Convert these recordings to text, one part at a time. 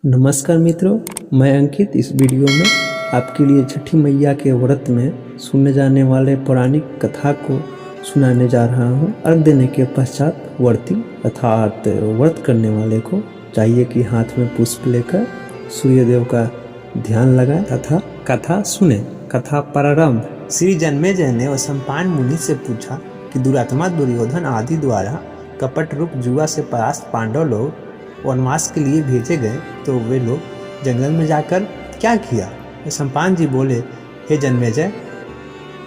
नमस्कार मित्रों, मैं अंकित इस वीडियो में आपके लिए छठी मैया के व्रत में सुनने जाने वाले पौराणिक कथा को सुनाने जा रहा हूँ। अर्घ देने के पश्चात व्रती अर्थात व्रत करने वाले को चाहिए कि हाथ में पुष्प लेकर सूर्यदेव का ध्यान लगाए तथा कथा सुने। कथा प्रारंभ। श्री जन्मेजय ने वसंपायन मुनि से पूछा कि दुरात्मा दुर्योधन आदि द्वारा कपट रूप जुआ से परास्त पांडव लोग वनवास के लिए भेजे गए तो वे लोग जंगल में जाकर क्या किया। वसंपायन जी बोले, हे जन्मेजय,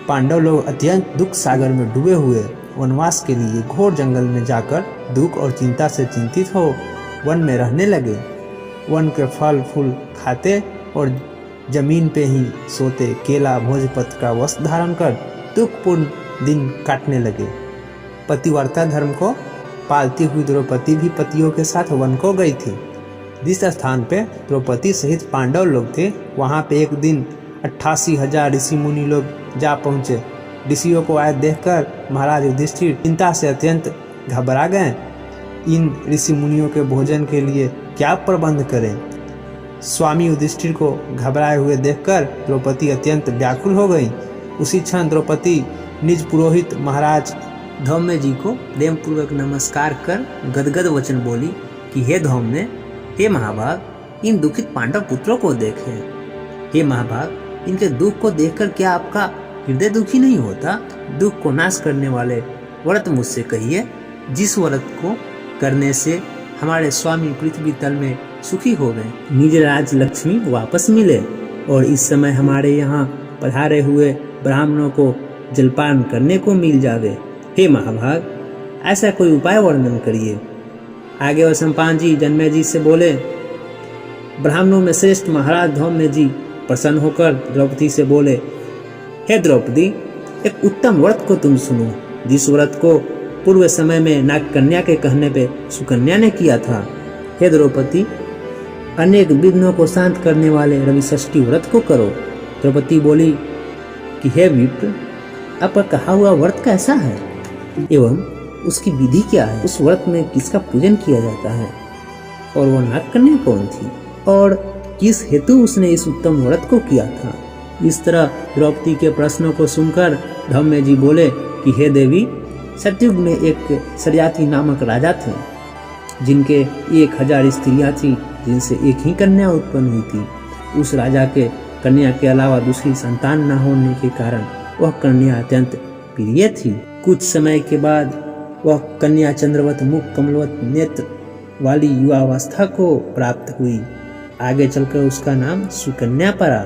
पांडव लोग अत्यंत दुख सागर में डूबे हुए वनवास के लिए घोर जंगल में जाकर दुख और चिंता से चिंतित हो वन में रहने लगे। वन के फल फूल खाते और जमीन पे ही सोते, केला भोजपत्र का वस्त्र धारण कर दुखपूर्ण दिन काटने लगे। पतिव्रता धर्म को पालती हुई द्रौपदी भी पतियों के साथ वन को गई थी। जिस स्थान पे द्रौपदी सहित पांडव लोग थे वहाँ पे एक दिन 88,000 ऋषि मुनि लोग जा पहुँचे। ऋषियों को आए देखकर महाराज युधिष्ठिर चिंता से अत्यंत घबरा गए। इन ऋषि मुनियों के भोजन के लिए क्या प्रबंध करें। स्वामी युधिष्ठिर को घबराए हुए देखकर द्रौपदी अत्यंत व्याकुल हो गई। उसी क्षण द्रौपदी निज पुरोहित महाराज धौम्य जी को प्रेम पूर्वक नमस्कार कर गदगद वचन बोली कि हे धौम्य, हे महाभाग, इन दुखित पांडव पुत्रों को देखें। हे महाभाग, इनके दुख को देखकर क्या आपका हृदय दुखी नहीं होता। दुख को नाश करने वाले व्रत मुझसे कहिए, जिस व्रत को करने से हमारे स्वामी पृथ्वी तल में सुखी हो गए, निज राज लक्ष्मी वापस मिले और इस समय हमारे यहाँ पधारे हुए ब्राह्मणों को जलपान करने को मिल जावे। हे महाभाग, ऐसा कोई उपाय वर्णन करिए। आगे वसंपायन जी जन्मेजय जी से बोले, ब्राह्मणों में श्रेष्ठ महाराज धौम्य जी प्रसन्न होकर द्रौपदी से बोले, हे द्रौपदी, एक उत्तम व्रत को तुम सुनो, जिस व्रत को पूर्व समय में नागकन्या के कहने पे सुकन्या ने किया था। हे द्रौपदी, अनेक विघ्नों को शांत करने वाले रविषष्ठी व्रत को करो। द्रौपदी बोली कि हे विप्र, आपका कहा हुआ व्रत कैसा है एवं उसकी विधि क्या है। उस व्रत में किसका पूजन किया जाता है और वो नागकन्या कौन थी और किस हेतु उसने इस उत्तम व्रत को किया था। इस तरह द्रौपदी के प्रश्नों को सुनकर धौम्य जी बोले कि हे देवी, सतयुग में एक सरियाती नामक राजा थे जिनके 1000 स्त्रियां थी, जिनसे एक ही कन्या उत्पन्न हुई थी। उस राजा के कन्या के अलावा दूसरी संतान न होने के कारण वह कन्या अत्यंत प्रिय थी। कुछ समय के बाद वह कन्या चंद्रवत मुख कमलवत नेत्र वाली युवावस्था को प्राप्त हुई। आगे चलकर उसका नाम सुकन्या पड़ा।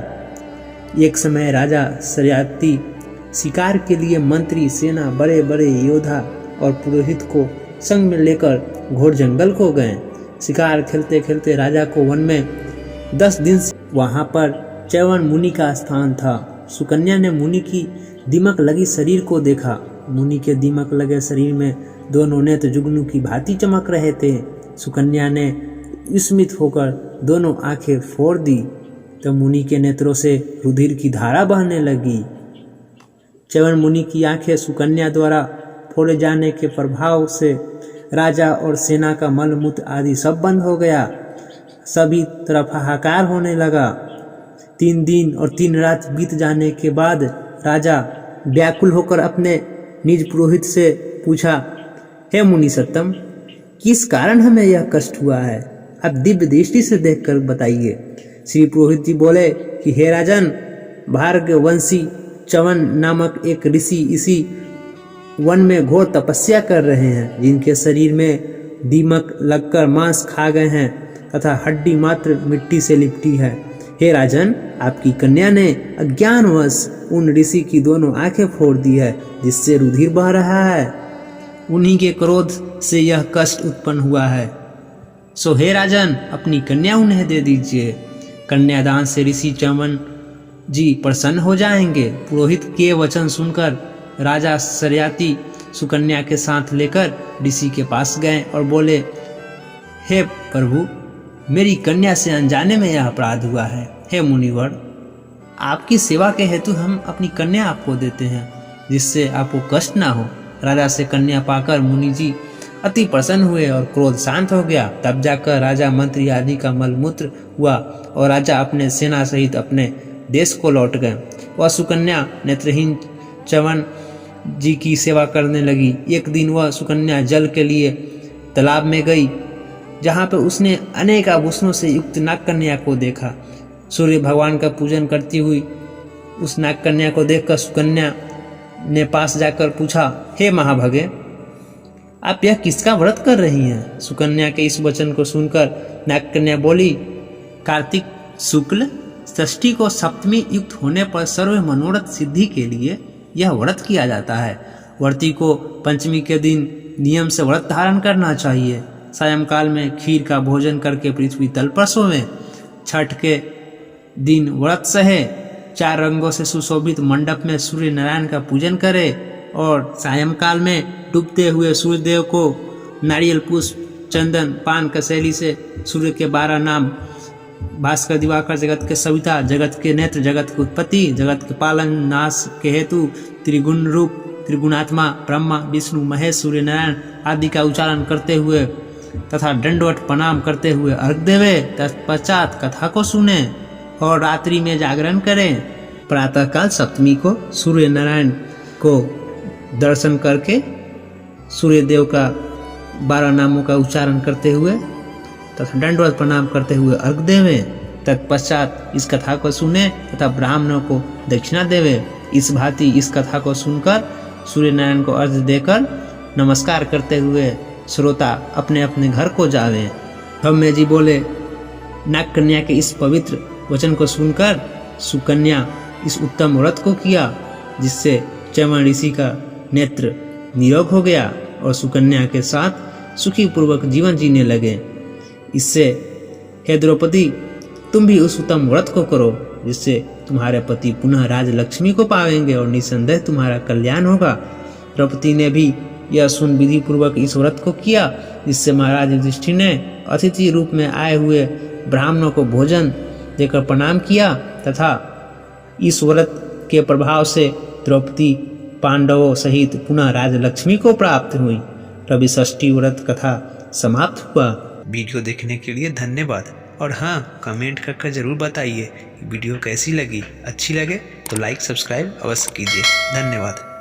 एक समय राजा सरियाती शिकार के लिए मंत्री, सेना, बड़े बड़े योद्धा और पुरोहित को संग में लेकर घोर जंगल को गए। शिकार खेलते खेलते राजा को वन में 10 दिन से वहाँ पर च्यवन मुनि का स्थान था। सुकन्या ने मुनि की दीमक लगी शरीर को देखा। मुनि के दीमक लगे शरीर में दोनों नेत्र जुगनू की भांति चमक रहे थे। सुकन्या ने विस्मित होकर दोनों आंखें फोड़ दी तो मुनि के नेत्रों से रुधिर की धारा बहने लगी। च्यवन मुनि की आंखें सुकन्या द्वारा फोड़े जाने के प्रभाव से राजा और सेना का मल मूत्र आदि सब बंद हो गया। सभी तरफ हाहाकार होने लगा। 3 दिन और 3 रात बीत जाने के बाद राजा व्याकुल होकर अपने निज पुरोहित से पूछा, हे मुनि सत्तम, किस कारण हमें यह कष्ट हुआ है, आप दिव्य दृष्टि से देखकर बताइए। श्री पुरोहित जी बोले कि हे राजन, भार्गवंशी च्यवन नामक एक ऋषि इसी वन में घोर तपस्या कर रहे हैं, जिनके शरीर में दीमक लगकर मांस खा गए हैं तथा हड्डी मात्र मिट्टी से लिपटी है। हे राजन, आपकी कन्या ने अज्ञानवश उन ऋषि की दोनों आंखें फोड़ दी है, जिससे रुधिर बह रहा है। उन्हीं के क्रोध से यह कष्ट उत्पन्न हुआ है। सो हे राजन, अपनी कन्या उन्हें दे दीजिए। कन्यादान से ऋषि च्यवन जी प्रसन्न हो जाएंगे। पुरोहित के वचन सुनकर राजा सरियाती सुकन्या के साथ लेकर ऋषि के पास गए और बोले, हे प्रभु, मेरी कन्या से अनजाने में यह अपराध हुआ है। हे मुनिवर, आपकी सेवा के हेतु हम अपनी कन्या आपको देते हैं, जिससे आपको कष्ट ना हो। राजा से कन्या पाकर मुनि जी अति प्रसन्न हुए और क्रोध शांत हो गया। तब जाकर राजा मंत्री आदि का मलमूत्र हुआ और राजा अपने सेना सहित अपने देश को लौट गए। वह सुकन्या नेत्रहीन च्यवन जी की सेवा करने लगी। एक दिन वह सुकन्या जल के लिए तालाब में गई, जहाँ पर उसने अनेक आभूषणों से युक्त नागकन्या को देखा। सूर्य भगवान का पूजन करती हुई उस नागकन्या को देखकर सुकन्या ने पास जाकर पूछा, हे महाभागे, आप यह किसका व्रत कर रही हैं? सुकन्या के इस वचन को सुनकर नागकन्या बोली, कार्तिक शुक्ल षष्ठी को सप्तमी युक्त होने पर सर्व मनोरथ सिद्धि के लिए यह व्रत किया जाता है। व्रती को पंचमी के दिन नियम से व्रत धारण करना चाहिए। सायंकाल में खीर का भोजन करके पृथ्वी तल पर सोवें। छठ के दिन व्रत सहे 4 रंगों से सुशोभित मंडप में सूर्य नारायण का पूजन करें और सायंकाल में डूबते हुए सूर्यदेव को नारियल पुष्प, चंदन, पान कसेली से सूर्य के 12 नाम भास्कर, दिवाकर, जगत के सविता, जगत के नेत्र, जगत के उत्पत्ति, जगत के पालन, नाश के हेतु, त्रिगुण रूप, त्रिगुणात्मा, ब्रह्मा, विष्णु, महेश, सूर्य नारायण आदि का उच्चारण करते हुए तथा दंडवत प्रणाम करते हुए अर्घ देवे। तत्पश्चात कथा को सुने और रात्रि में जागरण करें। प्रातःकाल सप्तमी को सूर्य नारायण को दर्शन करके सूर्य देव का 12 नामों का उच्चारण करते हुए तथा दंडवत प्रणाम करते हुए अर्घ देवे। तत्पश्चात इस कथा को सुने तथा ब्राह्मणों को दक्षिणा देवे। इस भांति इस कथा को सुनकर सूर्य नारायण को अर्घ देकर नमस्कार करते हुए श्रोता अपने अपने घर को जावे। ब्रह्मा जी बोले, नागकन्या के इस पवित्र वचन को सुनकर सुकन्या इस उत्तम व्रत को किया, जिससे च्यवन ऋषि का नेत्र निरोग हो गया और सुकन्या के साथ सुखी पूर्वक जीवन जीने लगे। इससे हे द्रौपदी, तुम भी उस उत्तम व्रत को करो, जिससे तुम्हारे पति पुनः राजलक्ष्मी को पावेंगे और निसंदेह तुम्हारा कल्याण होगा। द्रौपदी ने भी यह सुन विधि पूर्वक इस व्रत को किया, जिससे महाराज युधिष्ठिर ने अतिथि रूप में आए हुए ब्राह्मणों को भोजन देकर प्रणाम किया तथा इस व्रत के प्रभाव से द्रौपदी पांडवों सहित पुनः राजलक्ष्मी को प्राप्त हुई। रवि षष्ठी व्रत कथा समाप्त हुआ। वीडियो देखने के लिए धन्यवाद और हाँ, कमेंट करके जरूर बताइए वीडियो कैसी लगी। अच्छी लगे तो लाइक सब्सक्राइब अवश्य कीजिए। धन्यवाद।